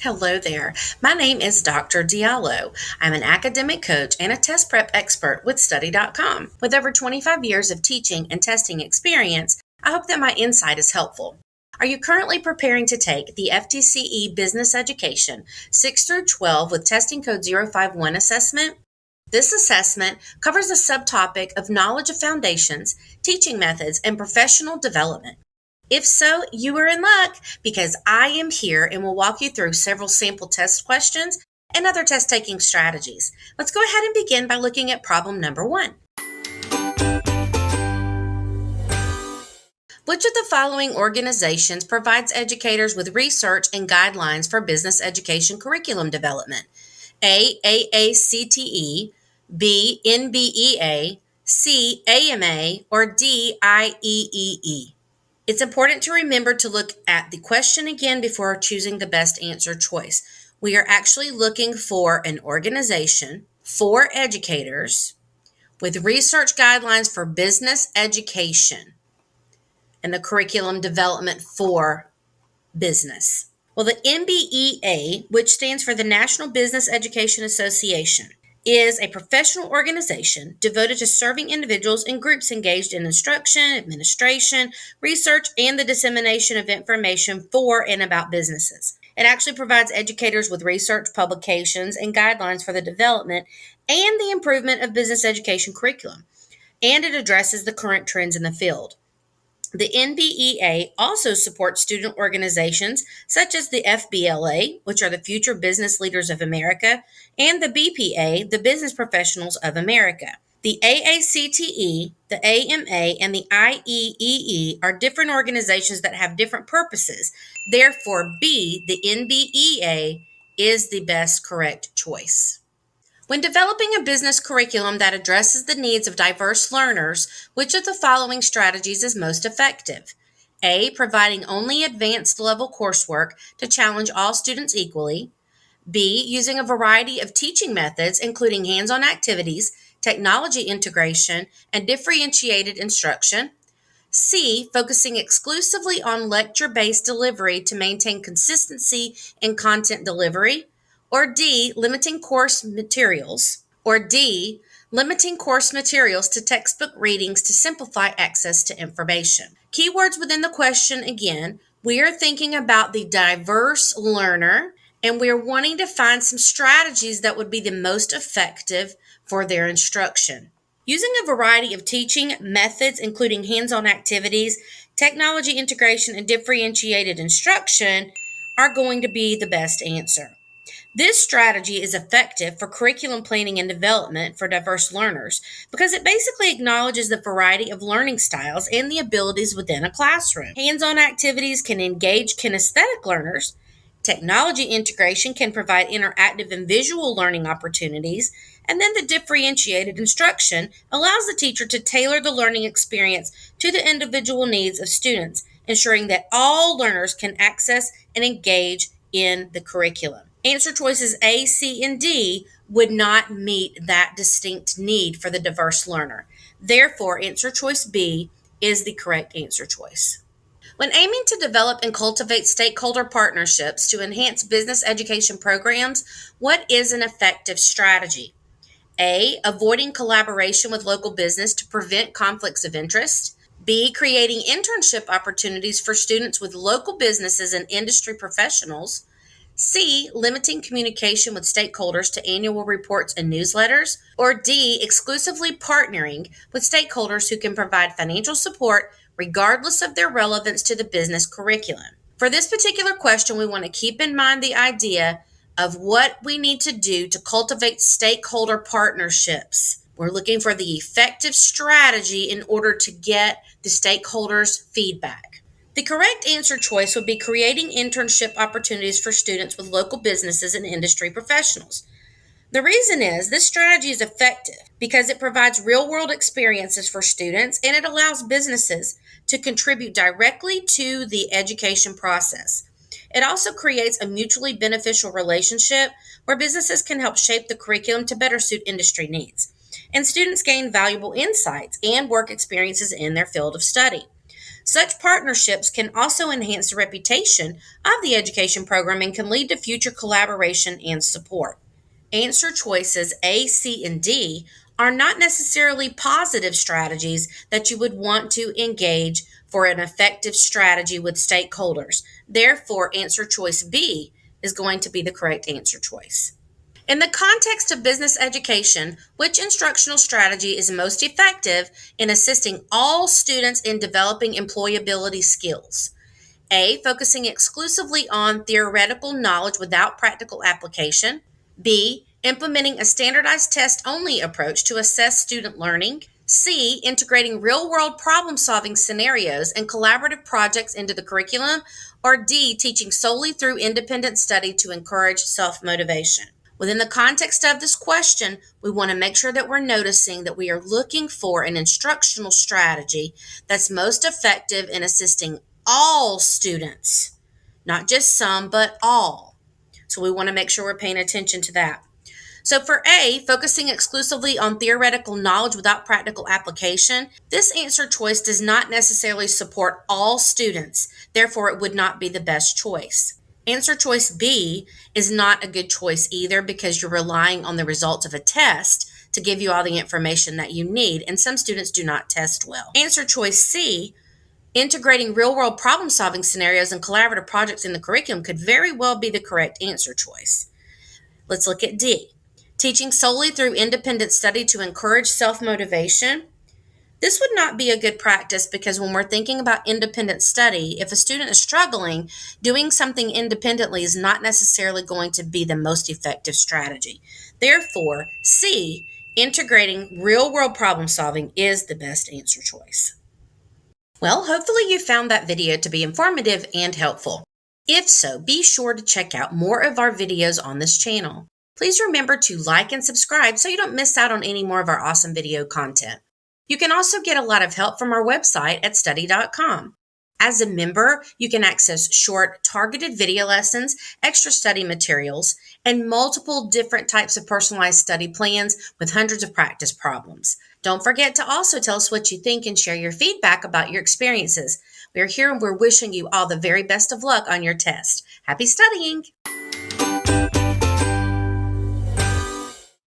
Hello there. My name is Dr. Diallo. I'm an academic coach and a test prep expert with Study.com. With over 25 years of teaching and testing experience, I hope that my insight is helpful. Are you currently preparing to take the FTCE Business Education 6 through 12 with testing code 051 assessment? This assessment covers a subtopic of knowledge of foundations, teaching methods, and professional development. If so, you are in luck because I am here and will walk you through several sample test questions and other test taking strategies. Let's go ahead and begin by looking at problem number 1. Which of the following organizations provides educators with research and guidelines for business education curriculum development? A. AACTE, B. NBEA, C. AMA, or D. IEEE? It's important to remember to look at the question again before choosing the best answer choice. We are actually looking for an organization for educators with research guidelines for business education and the curriculum development for business. Well, the NBEA, which stands for the National Business Education Association, is a professional organization devoted to serving individuals and groups engaged in instruction, administration, research, and the dissemination of information for and about businesses. It actually provides educators with research, publications, and guidelines for the development and the improvement of business education curriculum, and it addresses the current trends in the field. The NBEA also supports student organizations such as the FBLA, which are the Future Business Leaders of America, and the BPA, the Business Professionals of America. The AACTE, the AMA, and the IEEE are different organizations that have different purposes. Therefore, B, the NBEA, is the best correct choice. When developing a business curriculum that addresses the needs of diverse learners, which of the following strategies is most effective? A. Providing only advanced level coursework to challenge all students equally. B. Using a variety of teaching methods, including hands-on activities, technology integration, and differentiated instruction. C. Focusing exclusively on lecture-based delivery to maintain consistency in content delivery. Or D, limiting course materials. Or D, limiting course materials to textbook readings to simplify access to information. Keywords within the question again, we are thinking about the diverse learner, and we're wanting to find some strategies that would be the most effective for their instruction. Using a variety of teaching methods, including hands-on activities, technology integration, and differentiated instruction, are going to be the best answer. This strategy is effective for curriculum planning and development for diverse learners because it basically acknowledges the variety of learning styles and the abilities within a classroom. Hands-on activities can engage kinesthetic learners. Technology integration can provide interactive and visual learning opportunities. And then the differentiated instruction allows the teacher to tailor the learning experience to the individual needs of students, ensuring that all learners can access and engage in the curriculum. Answer choices A, C, and D would not meet that distinct need for the diverse learner. Therefore, answer choice B is the correct answer choice. When aiming to develop and cultivate stakeholder partnerships to enhance business education programs, what is an effective strategy? A, avoiding collaboration with local business to prevent conflicts of interest. B, creating internship opportunities for students with local businesses and industry professionals. C, limiting communication with stakeholders to annual reports and newsletters. Or D, exclusively partnering with stakeholders who can provide financial support regardless of their relevance to the business curriculum. For this particular question, we want to keep in mind the idea of what we need to do to cultivate stakeholder partnerships. We're looking for the effective strategy in order to get the stakeholders' feedback. The correct answer choice would be creating internship opportunities for students with local businesses and industry professionals. The reason is this strategy is effective because it provides real-world experiences for students and it allows businesses to contribute directly to the education process. It also creates a mutually beneficial relationship where businesses can help shape the curriculum to better suit industry needs, and students gain valuable insights and work experiences in their field of study. Such partnerships can also enhance the reputation of the education program and can lead to future collaboration and support. Answer choices A, C, and D are not necessarily positive strategies that you would want to engage for an effective strategy with stakeholders. Therefore, answer choice B is going to be the correct answer choice. In the context of business education, which instructional strategy is most effective in assisting all students in developing employability skills? A, focusing exclusively on theoretical knowledge without practical application. B, implementing a standardized test only approach to assess student learning. C, integrating real world problem solving scenarios and collaborative projects into the curriculum. Or D, teaching solely through independent study to encourage self motivation. Within the context of this question, we want to make sure that we're noticing that we are looking for an instructional strategy that's most effective in assisting all students, not just some, but all. So we want to make sure we're paying attention to that. So for A, focusing exclusively on theoretical knowledge without practical application, this answer choice does not necessarily support all students. Therefore, it would not be the best choice. Answer choice B is not a good choice either because you're relying on the results of a test to give you all the information that you need, and some students do not test well. Answer choice C, integrating real-world problem-solving scenarios and collaborative projects in the curriculum, could very well be the correct answer choice. Let's look at D, teaching solely through independent study to encourage self-motivation. This would not be a good practice because when we're thinking about independent study, if a student is struggling, doing something independently is not necessarily going to be the most effective strategy. Therefore, C, integrating real-world problem solving is the best answer choice. Well, hopefully you found that video to be informative and helpful. If so, be sure to check out more of our videos on this channel. Please remember to like and subscribe so you don't miss out on any more of our awesome video content. You can also get a lot of help from our website at study.com. As a member, you can access short, targeted video lessons, extra study materials, and multiple different types of personalized study plans with hundreds of practice problems. Don't forget to also tell us what you think and share your feedback about your experiences. We're here and we're wishing you all the very best of luck on your test. Happy studying!